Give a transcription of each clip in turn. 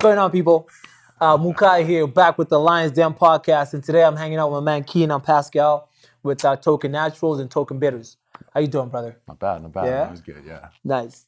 going on, people? Mukai here, back with the Lions Den podcast, and today I'm hanging out with my man Keenan, Pascal, with Token Naturals and Token Bitters. How you doing, brother? Not bad. Yeah? That was good, yeah. Nice.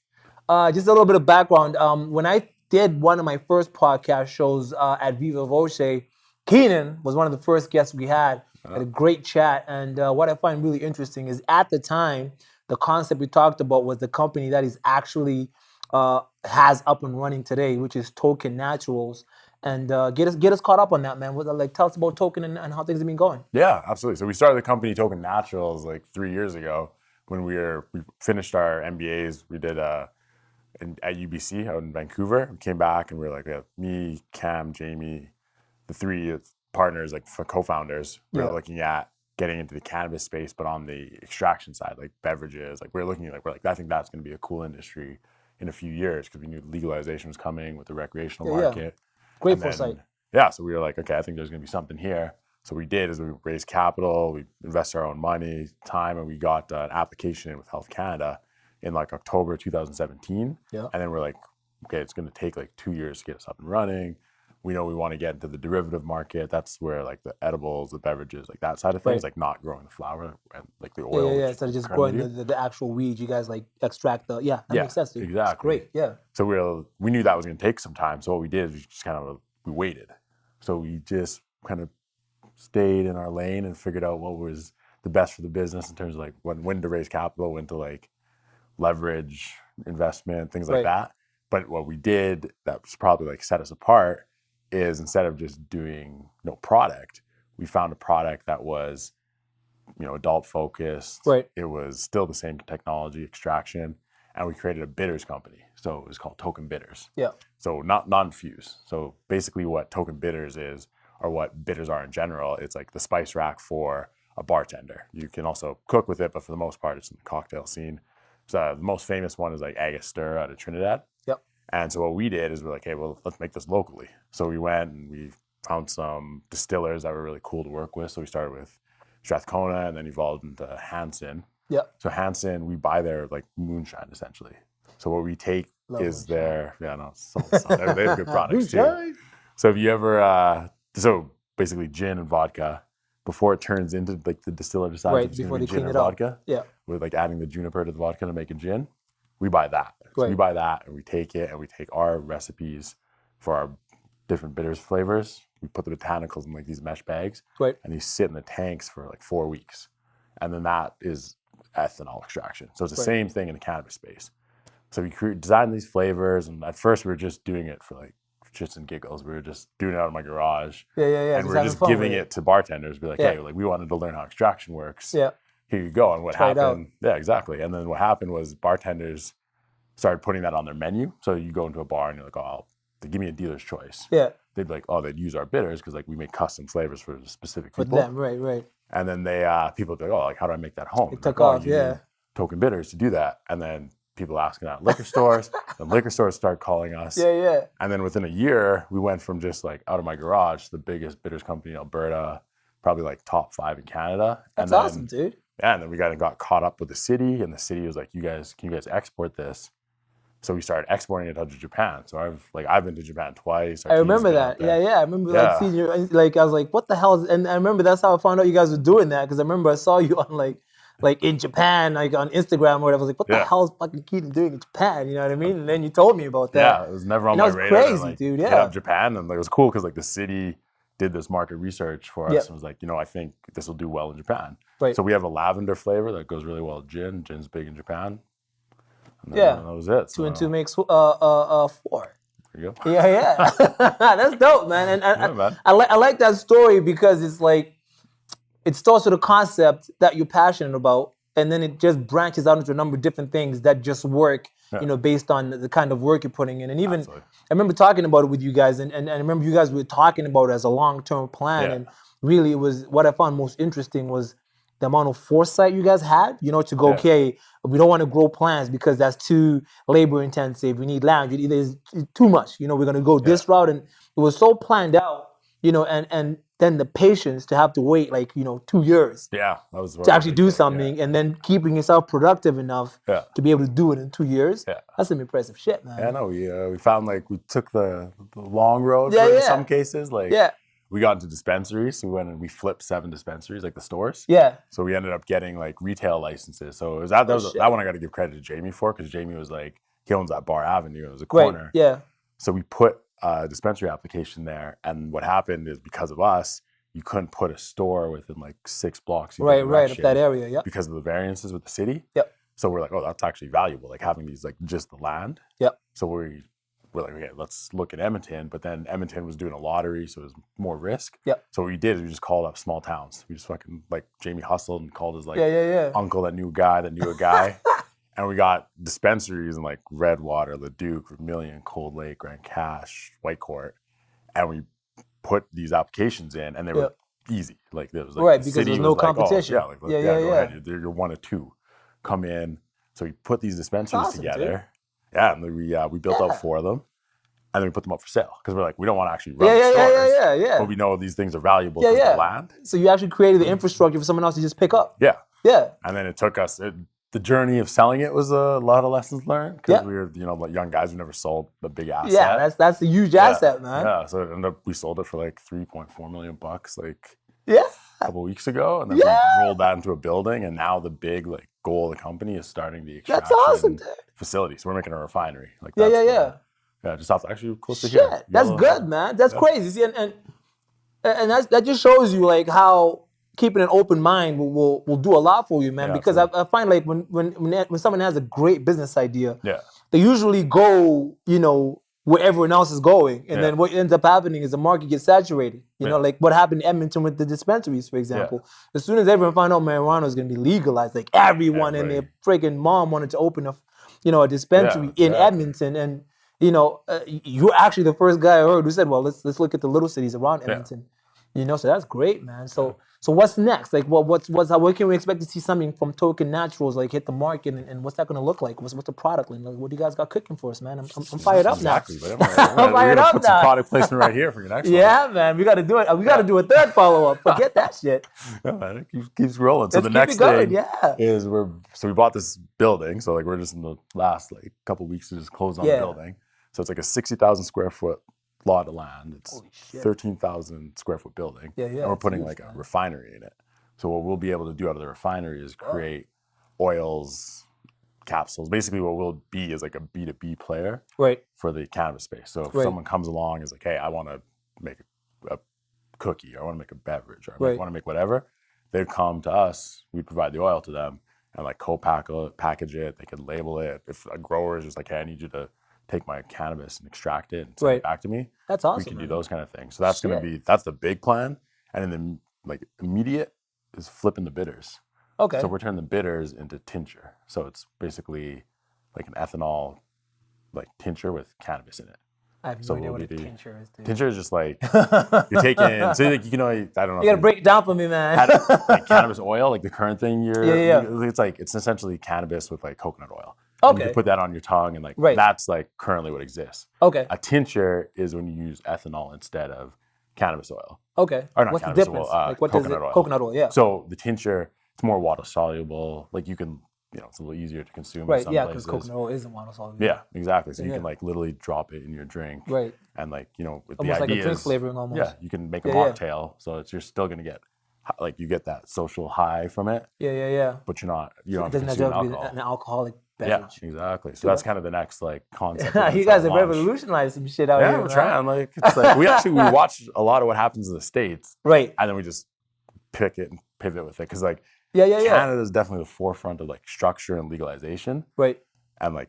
Just a little bit of background. When I did one of my first podcast shows at Viva Voce, Keenan was one of the first guests we had. Had a great chat, and what I find really interesting is at the time, the concept we talked about was the company that is actually has up and running today, which is Token Naturals. And get us caught up on that, man. Tell us about Token and how things have been going. Yeah, absolutely. So we started the company Token Naturals like 3 years ago when we finished our MBAs. We did at UBC out in Vancouver. We came back and we were like, me, Cam, Jamie, the three partners, like co-founders. We were looking at getting into the cannabis space, but on the extraction side, like beverages. Like we're like, I think that's going to be a cool industry in a few years because we knew legalization was coming with the recreational market. Yeah. Great foresight. Yeah, so we were like, okay, I think there's going to be something here. So what we did is we raised capital, we invested our own money, time, and we got an application in with Health Canada in like October 2017. Yeah. And then we're like, okay, it's going to take like 2 years to get us up and running. We know we want to get into the derivative market. That's where like the edibles, the beverages, like that side of things, like not growing the flower and like the oil. Yeah. Instead of just growing the actual weed, you guys like extract the, that makes sense, dude. Exactly. That's great, yeah. So we knew that was going to take some time. So what we did is we just we waited. So we just kind of stayed in our lane and figured out what was the best for the business in terms of like when to raise capital, when to like leverage investment, things like that. But what we did that was probably like set us apart is instead of just doing no product, we found a product that was, adult focused. Right. It was still the same technology, extraction, and we created a bitters company. So it was called Token Bitters. Yeah. So not non-fuse. So basically what Token Bitters is, or what bitters are in general, it's like the spice rack for a bartender. You can also cook with it, but for the most part, it's in the cocktail scene. So the most famous one is like Angostura out of Trinidad. Yep. And so what we did is we're like, hey, well, let's make this locally. So we went and we found some distillers that were really cool to work with. So we started with Strathcona and then evolved into Hansen. Yeah. So Hansen, we buy their like moonshine essentially. So what we take is their, they have good products too. So if you ever, so basically gin and vodka before it turns into like the distiller decides it's going to be gin and vodka. Yeah. With like adding the juniper to the vodka to make a gin. We buy that. So we buy that and we take it and we take our recipes for our different bitters flavors. We put the botanicals in like these mesh bags. Right. And these sit in the tanks for like 4 weeks. And then that is ethanol extraction. So it's the same thing in the cannabis space. So we designed these flavors, and at first we were just doing it for like shits and giggles. We were just doing it out of my garage. Yeah. And we were just giving it to bartenders. Be like, hey, like we wanted to learn how extraction works. Yeah. Here you go. And what happened? Yeah, exactly. And then what happened was bartenders started putting that on their menu. So you go into a bar and you're like, oh, they give me a dealer's choice. Yeah. They'd be like, oh, they'd use our bitters because like we make custom flavors for specific people. For them, right. And then people would be like, oh, like how do I make that home? It took off, Token Bitters to do that. And then people asking at liquor stores, and liquor stores start calling us. Yeah. And then within a year, we went from just like out of my garage to the biggest bitters company in Alberta, probably like top 5 in Canada. That's awesome, dude. Yeah, and then we got caught up with the city, and the city was like, can you guys export this? So we started exporting it out to Japan. So I've been to Japan twice. I remember that. Yeah. I remember like seeing you. Like I was like, what the hell? And I remember that's how I found out you guys were doing that because I remember I saw you on like in Japan, like on Instagram or whatever. I was like, what the hell is fucking Keenan doing in Japan? You know what I mean? And then you told me about that. Yeah, it was never on my radar. That was crazy, dude. Yeah. Japan, and it was cool because like the city did this market research for us and was like, I think this will do well in Japan. Right. So we have a lavender flavor that goes really well with gin. Gin's big in Japan. And that was it. 2 and 2 makes 4. There you go. Yeah. That's dope, man. And man. I like that story because it's like, it starts with a concept that you're passionate about, and then it just branches out into a number of different things that just work, based on the kind of work you're putting in. And even, I remember talking about it with you guys, and I remember you guys were talking about it as a long-term plan, and really it was, what I found most interesting was the amount of foresight you guys had, to go, okay, we don't want to grow plants because that's too labor intensive. We need land. It's too much. We're going to go this route. And it was so planned out and then the patience to have to wait 2 years Yeah, that was to actually do something, and then keeping yourself productive enough to be able to do it in 2 years. Yeah. That's some impressive shit, man. Yeah, no, we found we took the long road in some cases. We got into dispensaries. So we went and we flipped 7 dispensaries, like the stores. Yeah. So we ended up getting retail licenses. So it was that one I got to give credit to Jamie for, because Jamie was he owns that Bar Avenue. It was a corner. Right. Yeah. So we put a dispensary application there, and what happened is because of us, you couldn't put a store within 6 blocks. Right of that area. Yeah. Because of the variances with the city. Yep. So we're oh, that's actually valuable, having these just the land. Yep. So we're okay, let's look at Edmonton. But then Edmonton was doing a lottery, so it was more risk. Yep. So what we did is we just called up small towns. We just fucking Jamie hustled and called his uncle that knew a guy that knew a guy. And we got dispensaries in Redwater, Leduc, Vermilion, Cold Lake, Grand Cache, Whitecourt. And we put these applications in, and they were easy. There was right, because there's no competition. Go ahead. You're one of two. Come in. So we put these dispensaries together. Dude. Yeah, and then we built out 4 of them, and then we put them up for sale, because we're we don't want to actually run stores. But we know these things are valuable because of the land. So you actually created the infrastructure for someone else to just pick up. Yeah. Yeah. And then it took us. The journey of selling it was a lot of lessons learned, because we were young guys who never sold the big asset. Yeah, that's a huge asset, man. Yeah. So it ended up, we sold it for $3.4 million a couple weeks ago, and then we rolled that into a building, and now the big goal of the company is starting the extraction facility. So we're making a refinery. Yeah, just off actually close to here. That's good, man. That's crazy. See, and that just shows you how keeping an open mind will do a lot for you, man. Because I find when someone has a great business idea, they usually go where everyone else is going, and then what ends up happening is the market gets saturated. What happened in Edmonton with the dispensaries, for example. As soon as everyone found out marijuana was going to be legalized, everyone and their freaking mom wanted to open a dispensary in Edmonton, and you're actually the first guy I heard who said, well, let's look at the little cities around Edmonton. So that's great, man. So what's next? What can we expect to see something from Token Naturals hit the market, and what's that going to look like? What's the product line? What do you guys got cooking for us, man? I'm fired up now. Exactly. I'm fired up now. Put some product placement right here for your next one. Yeah, man. We got to do it. We got to do a third follow-up. Forget that shit. Yeah, man. It keeps rolling. So the next thing is we bought this building. So we're just in the last couple weeks to just close on the building. So it's a 60,000 square foot lot of land. It's 13,000 square foot building. And we're putting a refinery in it. So what we'll be able to do out of the refinery is create oils, capsules. Basically what we'll be is a B2B player for the cannabis space. So if someone comes along and is hey, I want to make a cookie, or I want to make a beverage, or I want to make whatever, they'd come to us, we provide the oil to them, and package it, they could label it. If a grower is just hey, I need you to take my cannabis and extract it and send it back to me. That's awesome. We can do those kind of things. So that's that's the big plan. And then the immediate is flipping the bitters. Okay. So we're turning the bitters into tincture. So it's basically an ethanol tincture with cannabis in it. I have no idea what a tincture is, dude. Tincture is just you're taking, so I don't know. You gotta break it down for me, man. Cannabis oil, the current thing it's essentially cannabis with coconut oil. Okay. You can put that on your tongue, and that's currently what exists. Okay. A tincture is when you use ethanol instead of cannabis oil. Okay. Or not What's cannabis the difference? oil. What coconut oil. Coconut oil, yeah. So the tincture, it's more water soluble. You can, it's a little easier to consume. Right. In some yeah, places. Because coconut oil isn't water soluble. Yeah, exactly. So you can literally drop it in your drink. Right. And with almost the idea a drink flavoring almost. Yeah, you can make a mocktail, so you're still gonna get you get that social high from it. Yeah. But you don't have to consume alcohol. Be an alcoholic beverage. Yeah, exactly. So that's kind of the next concept. You guys have revolutionized some shit out here. Yeah, we're trying. It's we watch a lot of what happens in the States. Right. And then we just pick it and pivot with it. Because Canada Canada is definitely the forefront of structure and legalization. Right. And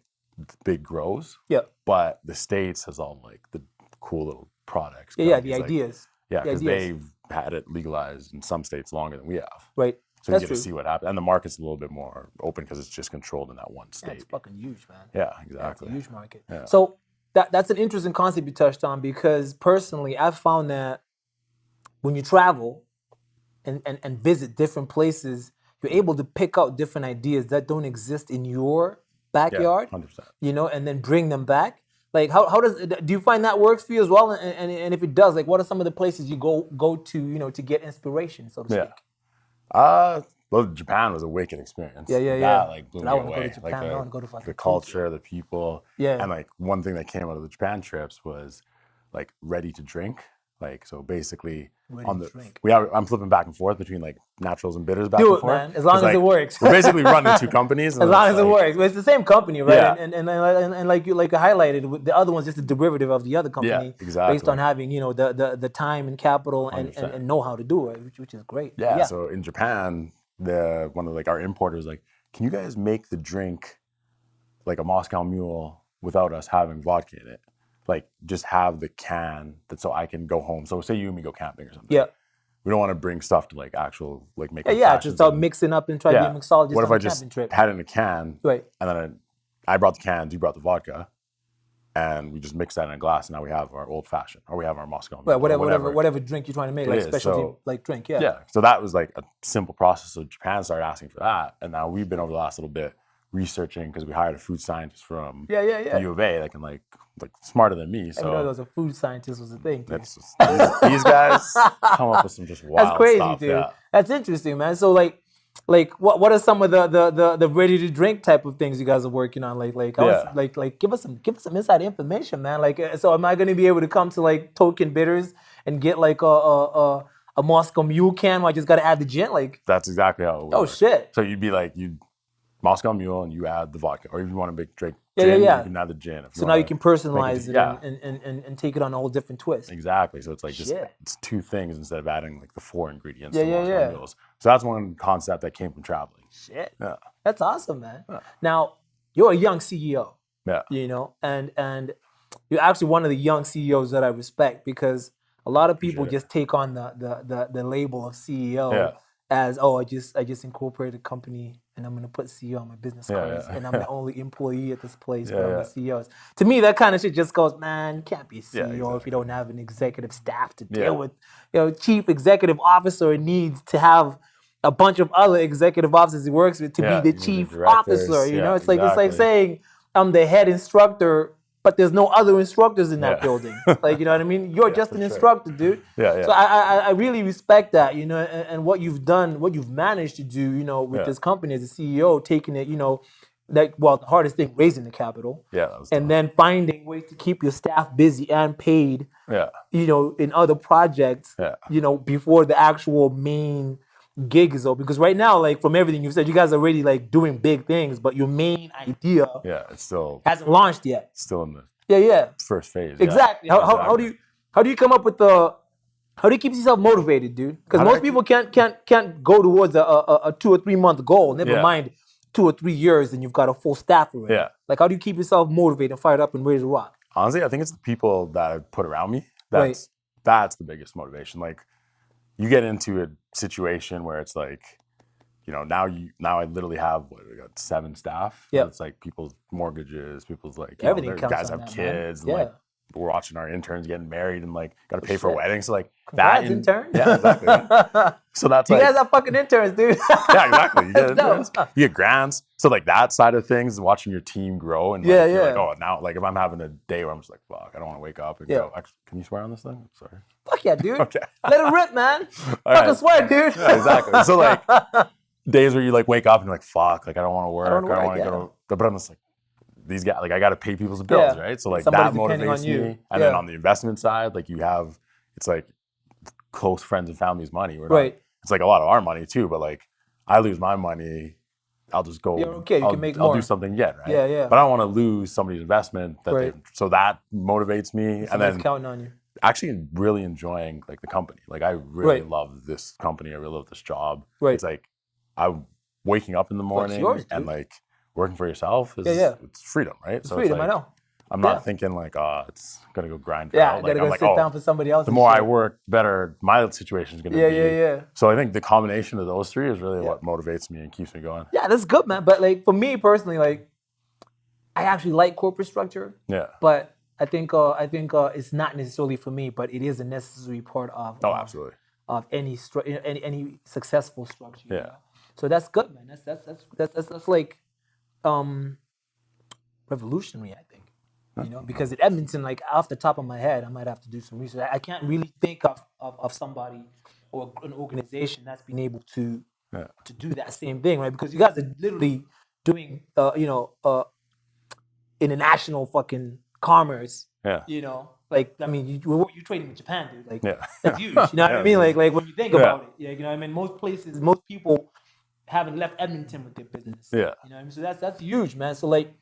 big grows. Yeah. But the States has all the cool little products. Yeah, the ideas. Yeah, because they've had it legalized in some states longer than we have. Right. So you get to see what happens. And the market's a little bit more open because it's just controlled in that one state. It's fucking huge, man. Yeah, exactly. It's a huge market. Yeah. So that's an interesting concept you touched on, because personally, I've found that when you travel and visit different places, you're able to pick out different ideas that don't exist in your backyard. Yeah, 100%. And then bring them back. Like how do you find that works for you as well? And if it does, like what are some of the places you go to, to get inspiration, so to speak? Well, Japan was a wicked experience. Yeah. That like blew But me I want to go away. to Japan. I want to go to fucking The culture, the people. Yeah. And like one thing that came out of the Japan trips was like ready to drink. Like so basically I'm flipping back and forth between like naturals and bitters back and forth. Man, as long as it works. We're basically running two companies. As long as it works. But it's the same company, right? Yeah. And like you highlighted, the other one's just a derivative of the other company. Yeah, exactly. Based on having, the time and capital and know how to do it, which is great. Yeah. So in Japan, one of like our importers like, can you guys make the drink like a Moscow Mule without us having vodka in it? Like just have the can so I can go home. So say you and me go camping or something. Yeah. We don't want to bring stuff to like actual like make. Yeah, just start mixing up and try to be mixologist. What if I just had it in a can? Right. And then I brought the cans, you brought the vodka, and we just mixed that in a glass, and now we have our old fashioned or we have our Moscow Mule. Right, whatever drink you're trying to make, like specialty like drink. Yeah. Yeah. So that was like a simple process. So Japan started asking for that, and now we've been over the last little bit researching because we hired a food scientist from the U of A that can like smarter than me. So I didn't know there was a food scientist was a thing. That's just, these guys come up with some just wild That's crazy, stuff. dude. Yeah. That's interesting, man. So like what are some of the ready to drink type of things you guys are working on? Like give us some inside information, man. Like so am I gonna be able to come to like Token Bitters and get like a Moscow Mule can where I just gotta add the gin? Like that's exactly how it works. Oh shit. So you'd be like Moscow Mule and you add the vodka, or if you want to make drink gin, you can add the gin. So now you can personalize it and take it on a whole different twist. Exactly. So it's like it's two things instead of adding like the 4 ingredients. Yeah. Mules. So that's one concept that came from traveling. Shit. Yeah. That's awesome, man. Yeah. Now you're a young CEO. Yeah. And you're actually one of the young CEOs that I respect because a lot of people just take on the label of CEO as I just incorporated a company and I'm gonna put CEO on my business cards and I'm the only employee at this place, but I'm the CEO. To me, that kind of shit just goes, man, you can't be a CEO if you don't have an executive staff to deal with. Chief executive officer needs to have a bunch of other executive officers he works with to be the chief officer. It's like saying I'm the head instructor, but there's no other instructors in that building. Like, you know what I mean? You're just an instructor, dude. Yeah. So I really respect that, and what you've done, what you've managed to do, with this company as a CEO, taking it, the hardest thing, raising the capital. Yeah. And then finding ways to keep your staff busy and paid, in other projects, before the actual main gig is over. Because right now, like from everything you've said, you guys are already like doing big things, but your main idea it's still hasn't launched yet. Still in the first phase. Exactly. How do you come up with how do you keep yourself motivated, dude? Because most people can't go towards a 2 or 3 month goal. Never mind 2 or 3 years, and you've got a full staff already. Yeah. Like how do you keep yourself motivated and fired up and ready to rock? Honestly, I think it's the people that I put around me. That's the biggest motivation. Like you get into a situation where it's like, now I literally have we got 7 staff. Yeah. It's like people's mortgages, people's like everything counts guys on have that, kids, man. and like we're watching our interns getting married and like got to pay for weddings. So like congrats, intern. Yeah, exactly. So that's you guys have fucking interns, dude. Yeah, exactly. You get interns, you get grants. So like that side of things, watching your team grow and you're like, oh, now like if I'm having a day where I'm just like, fuck, I don't want to wake up and go. Can you swear on this thing? Sorry. Fuck yeah, dude. Okay. Let it rip, man. Fucking swear, dude. Yeah, exactly. So like days where you like wake up and you're like, fuck, like I don't want to work. I don't want to go. But I'm just like, these guys, like I got to pay people's bills, right? So like somebody's that motivates me. And then on the investment side, like it's like close friends and family's money. It's like a lot of our money too, but like I lose my money, I'll just go. You can make more. I'll do something yet, right? Yeah. But I don't want to lose somebody's investment. So that motivates me. And then counting on you. Actually really enjoying like the company. Like I really love this company. I really love this job. Right. It's like I'm waking up in the morning and like working for yourself is it's freedom, right? It's freedom, like, I know. I'm not thinking like, it's gonna go grind. Yeah, gotta go sit down for somebody else. The more I work, better my situation is gonna be. Yeah. So I think the combination of those 3 is really what motivates me and keeps me going. Yeah, that's good, man. But like for me personally, like I actually like corporate structure. Yeah. But I think it's not necessarily for me, but it is a necessary part of absolutely of any successful structure. Yeah. So that's good, man. That's like revolutionary, I think. You know, because at Edmonton, like off the top of my head, I might have to do some research. I can't really think of somebody or an organization that's been able to do that same thing, right? Because you guys are literally doing, international fucking commerce. Yeah. You know, like I mean, you're trading with Japan, dude. Like Yeah. that's huge. You know what I mean? Like when you think about it, you know what I mean. Most people haven't left Edmonton with their business. Yeah. You know what I mean? So that's huge, man. So like,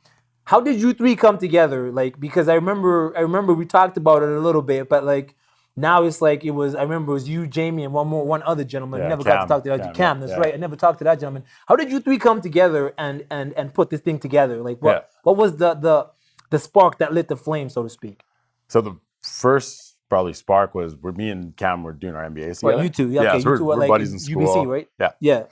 how did you three come together? Like, because I remember we talked about it a little bit, but like now it's like I remember it was you, Jamie, and one other gentleman. I never got to talk to that. Cam, that's right. I never talked to that gentleman. How did you three come together and put this thing together? Like what was the spark that lit the flame, so to speak? So the first probably spark was where me and Cam were doing our MBAs together. Right, you two, okay, so you two we're like buddies in school. UBC, right? Yeah.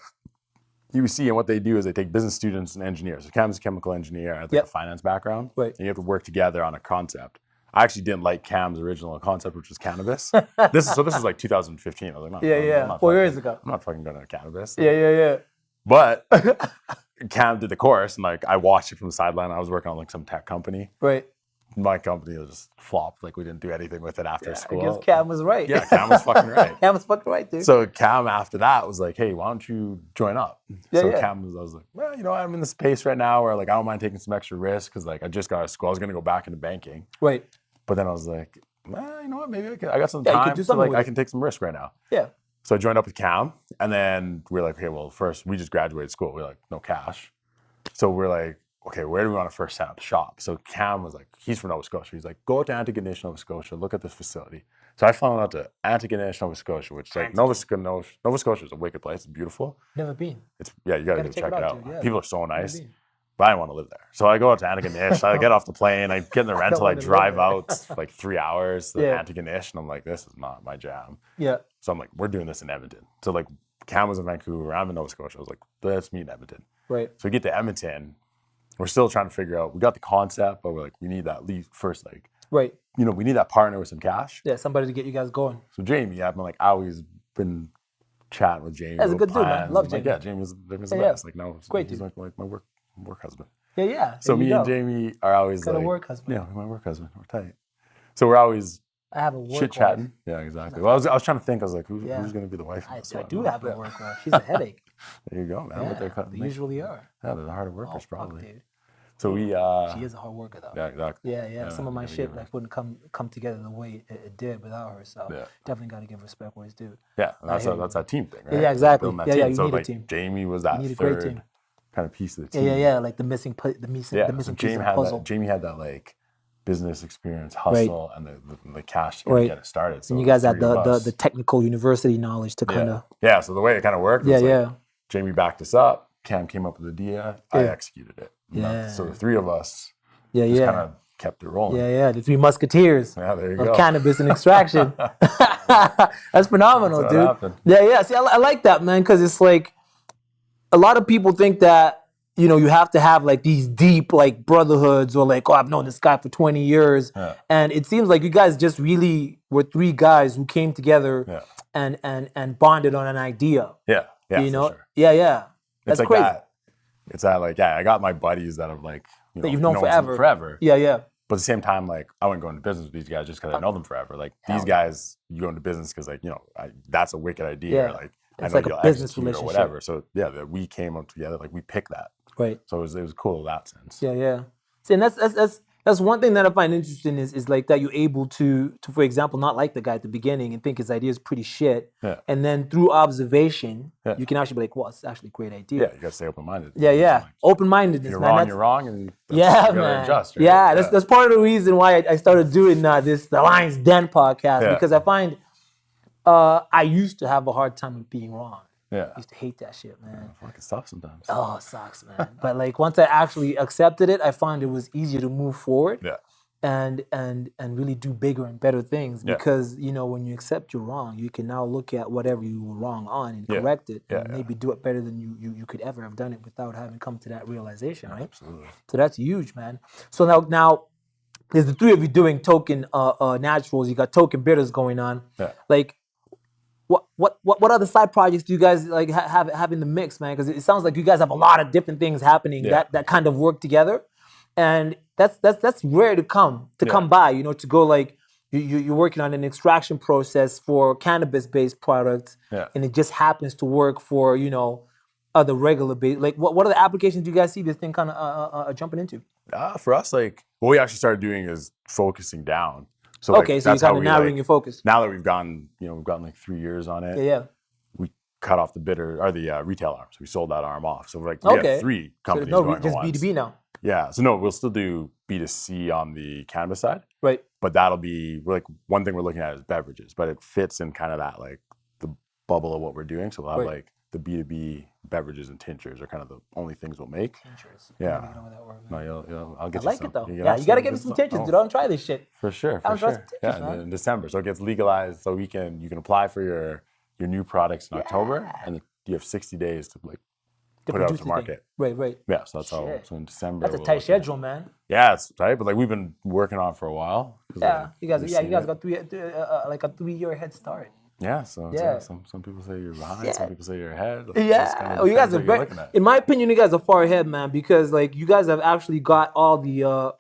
UBC, and what they do is they take business students and engineers. So Cam's a chemical engineer. I have a finance background. Right. And you have to work together on a concept. I actually didn't like Cam's original concept, which was cannabis. This is like 2015. I was like, I'm not 4 years ago. I'm not fucking going to cannabis. Yeah. But Cam did the course, and like I watched it from the sideline. I was working on like some tech company. Right. My company was just flopped. Like we didn't do anything with it after school. I guess Cam was right. Yeah, Cam was fucking right. Cam was fucking right, dude. So Cam after that was like, hey, why don't you join up? Cam I was like, well, you know, I'm in this space right now where like I don't mind taking some extra risks because like I just got out of school. I was gonna go back into banking. Right. But then I was like, well, you know what? Maybe I got some time. So like I can take some risk right now. Yeah. So I joined up with Cam, and then we were like, okay, well, first we just graduated school. We were like, no cash. So we're like, okay, where do we want to first set up shop? So Cam was like, he's from Nova Scotia. He's like, go to Antigonish, Nova Scotia, look at this facility. So I flown out to Antigonish, Nova Scotia, which is like Nova Scotia is a wicked place. It's beautiful. Never been. You gotta go check it out. Dude, yeah. People are so nice. But I didn't want to live there. So I go out to Antigonish, I get off the plane, I get in the rental, I drive out like 3 hours to Antigonish, and I'm like, this is not my jam. Yeah. So I'm like, we're doing this in Edmonton. So like Cam was in Vancouver, I'm in Nova Scotia. I was like, let's meet in Edmonton. Right. So we get to Edmonton, we're still trying to figure out, we got the concept, but we're like, we need that lead first, like, right. You know, we need that partner with some cash. Yeah, somebody to get you guys going. So Jamie, I've been like, I always been chatting with Jamie. That's a good dude, man. Love Jamie. Like, yeah, Jamie's the best. Like, no, great he's dude. like my work husband. Yeah. So me and Jamie are always got like, a work husband. Yeah, my work husband. We're tight. So we're always I have a work chit chatting. Yeah, exactly. Well, I was trying to think. I was like, who's going to be the wife? I do have a work wife. She's a headache. There you go, man. Yeah, they usually are. Yeah, they're the harder workers, probably. Dude. So we. She is a hard worker, though. Yeah, exactly. Yeah. Some of my shit like wouldn't come together the way it did without her. So definitely got to give respect where it's due. Yeah, that's that team thing, right? Yeah, exactly. Yeah, you so need like, a team. Jamie was that third kind of piece of the team. Yeah, like the missing piece of the puzzle. Jamie had that like business experience, hustle, and the cash to get it started. So and you guys had the technical university knowledge to kind of. Yeah, so the way it kind of worked was like, Jamie backed us up, Cam came up with the idea, I executed it. Yeah. So the three of us kind of kept it rolling. Yeah, the three musketeers of cannabis and extraction. That's phenomenal, dude. Yeah. See, I like that, man, because it's like a lot of people think that, you know, you have to have like these deep like brotherhoods or like, oh, I've known this guy for 20 years. Yeah. And it seems like you guys just really were three guys who came together and bonded on an idea. Yeah. You know? For sure. Yeah. That's like crazy. It's that like, I got my buddies that have like, that you've known forever. Yeah. But at the same time, like, I wouldn't go into business with these guys just because I know them forever. Like, these guys, you go into business because, like, you know, that's a wicked idea. Yeah. Like, it's I know like you'll a business execute relationship or whatever. So, we came up together. Like, we picked that. Right. So it was cool in that sense. Yeah. See, and that's one thing that I find interesting is like that you're able to, for example, not like the guy at the beginning and think his idea is pretty shit. Yeah. And then through observation, you can actually be like, well, it's actually a great idea. Yeah, you got to stay open-minded. Yeah. Like, open-mindedness, if you're man. wrong, you're wrong. And you man. Adjust, right? Yeah, that's part of the reason why I started doing the Lion's Den podcast, because I find I used to have a hard time with being wrong. Yeah. I used to hate that shit, man. Fucking sucks sometimes. Oh, it sucks, man. But like once I actually accepted it, I found it was easier to move forward. Yeah. And really do bigger and better things because, you know, when you accept you're wrong, you can now look at whatever you were wrong on and correct it and maybe do it better than you could ever have done it without having come to that realization, right? Absolutely. So that's huge, man. So now there's the three of you doing token naturals. You got token bitters going on. Yeah. Like, what other side projects do you guys like have in the mix, man? Because it sounds like you guys have a lot of different things happening that kind of work together. and that's rare to come by. To go like you're working on an extraction process for cannabis-based products, and it just happens to work for other regular base. Like what are the applications you guys see this thing kind of jumping into? For us, like what we actually started doing is focusing down. So so you're kind of narrowing your focus. Now that we've gotten like 3 years on it. Yeah. We cut off the retail arm, so we sold that arm off. So we have 3 companies going just at once. B2B now. Yeah. So no, we'll still do B2C on the cannabis side. Right. But that'll be like one thing we're looking at is beverages, but it fits in kind of that like the bubble of what we're doing. So we'll have like the B2B beverages and tinctures are kind of the only things we'll make. Tinctures. Yeah. I don't know what that word, No, I'll get I you some. like it though. You gotta give me some tinctures, dude. I don't try this shit. For sure. In December. So it gets legalized. So you can apply for your new products in October, and you have 60 days to like put it out to market. Right. Yeah, so that's how. So in December. That's a tight schedule, man. Yeah, it's tight, but like we've been working on it for a while. Yeah, you guys got like a 3-year head start. Yeah, so some people say you're behind, some people say you're ahead. Like, you guys are very, in my opinion, you guys are far ahead, man, because like you guys have actually got all the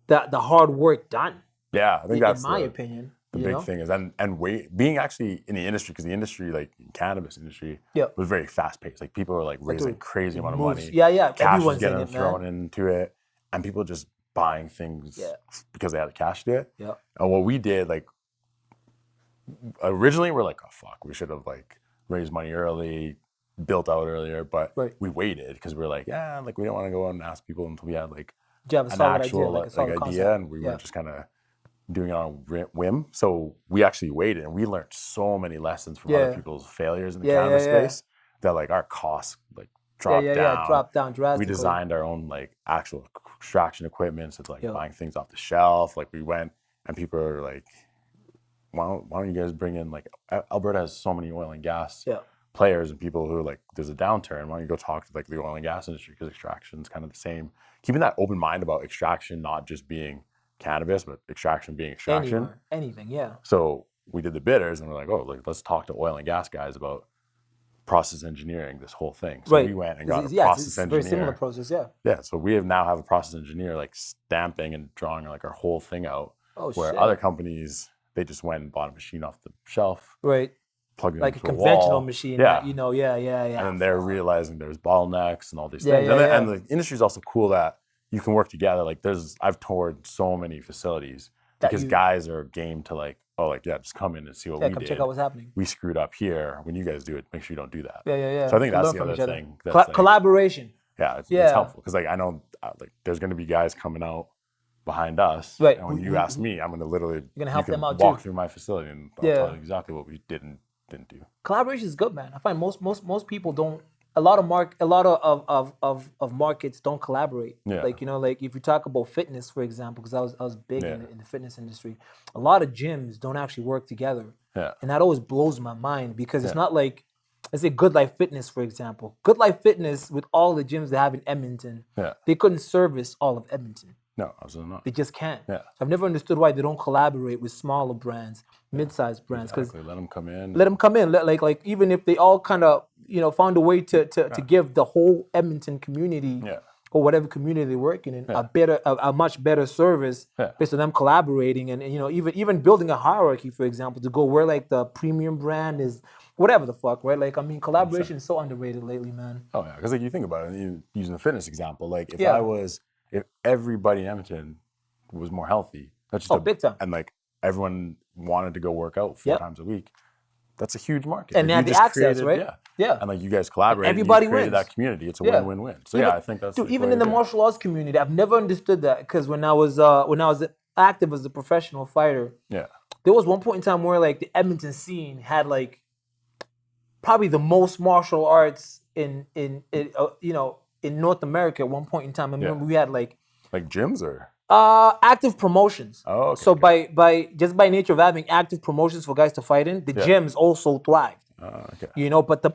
hard work done. Yeah, I think that's in my opinion. The big thing is and being actually in the industry, because the industry, like cannabis industry, was very fast paced. Like people were like raising crazy amount of money. Yeah. Cash was getting thrown into it, and people just buying things because they had the cash to do it. Yeah. And what we did, like originally, we're like, oh fuck, we should have like raised money early, built out earlier, but we waited because we were like, we don't want to go out and ask people until we had like an actual idea, and we weren't just kind of doing it on whim. So we actually waited, and we learned so many lessons from other people's failures in the cannabis space that like our costs like dropped down drastically. We designed our own like actual extraction equipment, so it's like buying things off the shelf. Like we went, and people are like, why don't you guys bring in, like Alberta has so many oil and gas players and people who are like, there's a downturn. Why don't you go talk to like the oil and gas industry, because extraction is kind of the same. Keeping that open mind about extraction not just being cannabis, but extraction being extraction. Anything. So we did the bidders, and we're like, let's talk to oil and gas guys about process engineering this whole thing. So we went and got a process engineer. Very similar process, Yeah, so we now have a process engineer like stamping and drawing like our whole thing out. Where other companies, they just went and bought a machine off the shelf. Right. Plugged it like into a conventional wall. machine. Yeah. And then they're realizing there's bottlenecks and all these things. And the industry is also cool that you can work together. Like I've toured so many facilities because guys are game to like, just come in and see what we did. Check out what's happening. We screwed up here. When you guys do it, make sure you don't do that. Yeah. So I think that's the other thing. That's collaboration. Yeah, it's helpful because like I know like there's going to be guys coming out behind us. Right. And when you ask me, I'm going to literally help them out walk through my facility and I'll tell you exactly what we didn't do. Collaboration is good, man. I find most people don't. A lot of markets don't collaborate. Yeah. Like like if you talk about fitness, for example, because I was big in the fitness industry. A lot of gyms don't actually work together. Yeah. And that always blows my mind because it's not like, let's say Good Life Fitness, for example. Good Life Fitness, with all the gyms they have in Edmonton, they couldn't service all of Edmonton. No, absolutely not. They just can't. Yeah. I've never understood why they don't collaborate with smaller brands, mid-sized brands. Exactly. Let them come in. Let them come in. Like even if they all kind of found a way to give the whole Edmonton community or whatever community they're working in a much better service based on them collaborating and even building a hierarchy, for example, to go where like the premium brand is. Whatever the fuck, right? Like, I mean, collaboration is so underrated lately, man. Oh, yeah. Because, like, you think about it, using the fitness example, like, if everybody in Edmonton was more healthy, that's just big time. And, like, everyone wanted to go work out 4 times a week, that's a huge market. And they had the access, right? Yeah. And, like, you guys collaborated. Everybody you created wins. That community. It's a win-win-win. So, I think that's... Dude, even in the martial arts community, I've never understood that because when I was active as a professional fighter, there was one point in time where, like, the Edmonton scene had, like, probably the most martial arts in North America at one point in time. I remember we had like gyms or active promotions. Oh, okay. So by nature of having active promotions for guys to fight in, the gyms also thrived. Okay. But the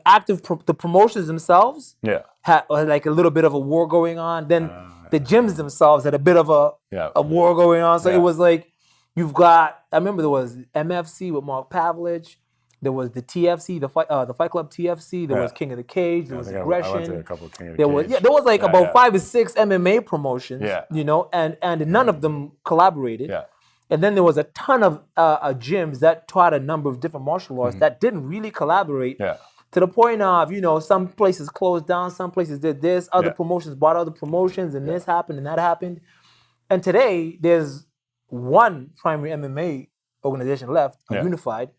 the promotions themselves had like a little bit of a war going on. Then the gyms themselves had a bit of a war going on. So it was like you've got. I remember there was MFC with Mark Pavlich. There was the TFC, the Fight Club TFC. There was King of the Cage. There was Aggression. I went to a couple of King of the There Cage. was there was like about 5 or 6 MMA promotions. Yeah. You know, and none of them collaborated. Yeah. And then there was a ton of gyms that taught a number of different martial arts that didn't really collaborate. Yeah. To the point of, you know, some places closed down, some places did this, other promotions bought other promotions, and this happened and that happened. And today, there's one primary MMA organization left, unified,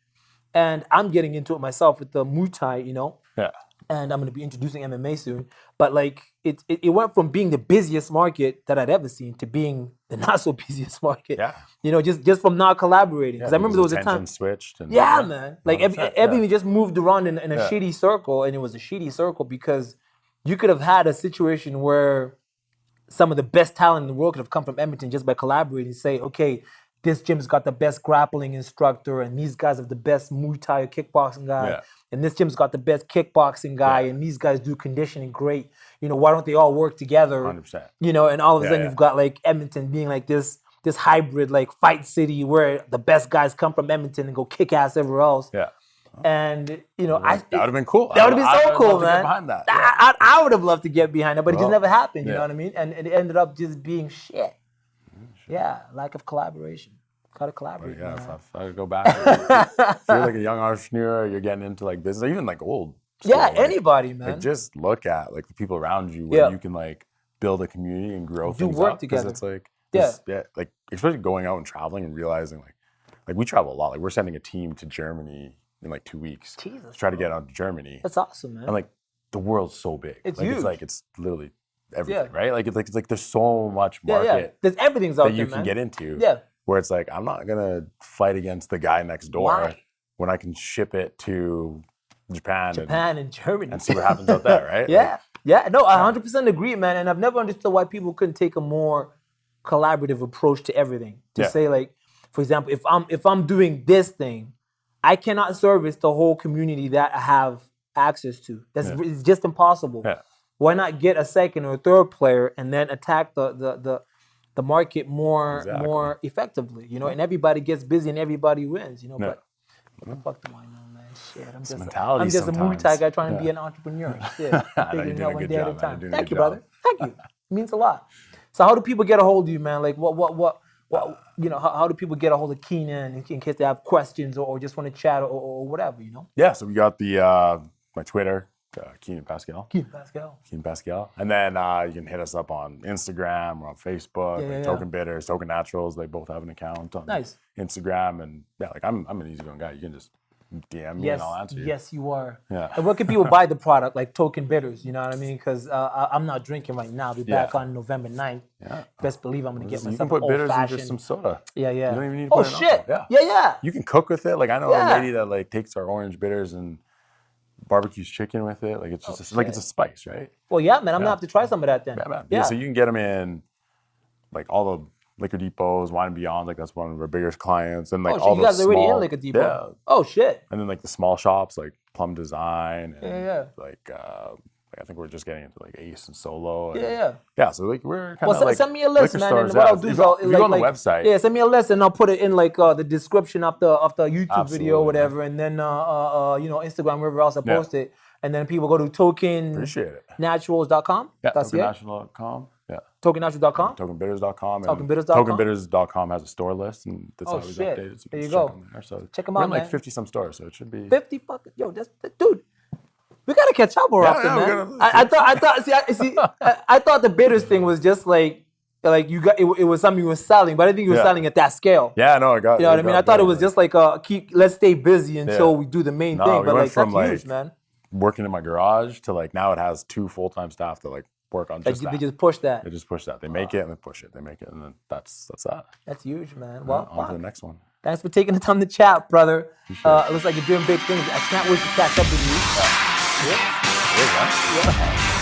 and I'm getting into it myself with the Muay Thai, you know. Yeah. And I'm going to be introducing MMA soon. But like, it went from being the busiest market that I'd ever seen to being the not so busiest market. Yeah. You know, just from not collaborating. Because I remember there was a time. Switched. And, Man. Like everything just moved around in a shitty circle, and it was a shitty circle because you could have had a situation where some of the best talent in the world could have come from Edmonton just by collaborating and say, okay, this gym's got the best grappling instructor, and these guys have the best Muay Thai or kickboxing guy, and this gym's got the best kickboxing guy, and these guys do conditioning great. You know, why don't they all work together? 100%. You know, and all of a sudden you've got like Edmonton being like this hybrid like fight city where the best guys come from Edmonton and go kick ass everywhere else. Yeah. And you know, that would have been cool. That would have been so cool, man. Behind that. I would have loved to get behind it, but it just never happened. You know what I mean? And it ended up just being shit. Yeah, lack of collaboration. Gotta collaborate. Yeah, if I go back, if you're like a young entrepreneur, you're getting into like business, or even like old. Anybody, man. Like just look at like the people around you where you can like build a community and grow things work up. together. It's like like especially going out and traveling and realizing like we travel a lot. Like we're sending a team to Germany in like 2 weeks. Jesus, to try to get out to Germany. That's awesome, man. And like the world's so big. It's like, huge. It's literally everything, right? Like it's like there's so much market. There's everything's out that there, you can man. get into. Yeah. Where it's like, I'm not gonna fight against the guy next door when I can ship it to Japan and Germany and see what happens out there, right? No, I 100% agree, man. And I've never understood why people couldn't take a more collaborative approach to everything. To say like, for example, if I'm doing this thing, I cannot service the whole community that I have access to. It's just impossible. Yeah. Why not get a second or third player and then attack the market more effectively, you know, and everybody gets busy and everybody wins, you know. But what the fuck do I know, man? Shit, I'm just a Muay Thai guy trying to be an entrepreneur. Shit, figuring out one day at a time. Thank you, brother. Thank you. It means a lot. So how do people get a hold of you, man? Like what you know, how do people get a hold of Keenan in case they have questions or just want to chat or whatever, you know? Yeah, so we got the my Twitter. Keenan Pascal. Keenan Pascal. And then you can hit us up on Instagram or on Facebook. Token Bitters, Token Naturals. They both have an account on Instagram. And like I'm an easygoing guy. You can just DM me and I'll answer you. Yes, you are. Yeah. And where can people buy the product, like Token Bitters? You know what I mean? Because I'm not drinking right now. I'll be back on November 9th. Yeah. Best believe I'm going to get myself an old-fashioned. You can put bitters in just some soda. Yeah. You don't even need to put it in alcohol. Yeah. You can cook with it. Like I know a lady that like takes our orange bitters and barbecues chicken with it. Like it's just like it's a spice, right? Well, yeah, man. I'm gonna have to try some of that then. Yeah, man. Yeah, so you can get them in like all the liquor depots, Wine and Beyond. Like that's one of our biggest clients, and like all you the guys are already small, in liquor depot. Yeah. Oh shit. And then like the small shops like Plum Design. And, Like I think we're just getting into like Ace and Solo. And, yeah. So like we're kind of like send me a list, man. Stores, and what I'll do is I'll go on the website. Yeah, send me a list and I'll put it in like the description of the YouTube video or whatever, and then you know, Instagram, wherever else I post it. And then people go to tokennaturals.com. Yeah, that's tokennaturals.com. Yeah. Tokennaturals.com. Tokenbitters.com. Tokenbitters.com. Tokenbitters.com has a store list, and that's always updated. So there you go. Check, there. So check them out, we're in man. like 50-some stores, so it should be 50 fucking dude. We gotta catch up more often, man. I thought the bitters thing was just like you got it was something you were selling, but I think you were selling at that scale. Yeah, no, I got. You know what I mean? I thought it was just like let's stay busy until we do the main thing. But like that's huge, man. Working in my garage to like now it has 2 full-time staff that like work on just that. They just push that. They just push that. They make it and they push it. They make it and then that's that. That's huge, man. Well, on to the next one. Thanks for taking the time to chat, brother. It looks like you're doing big things. I can't wait to catch up with you. Yeah.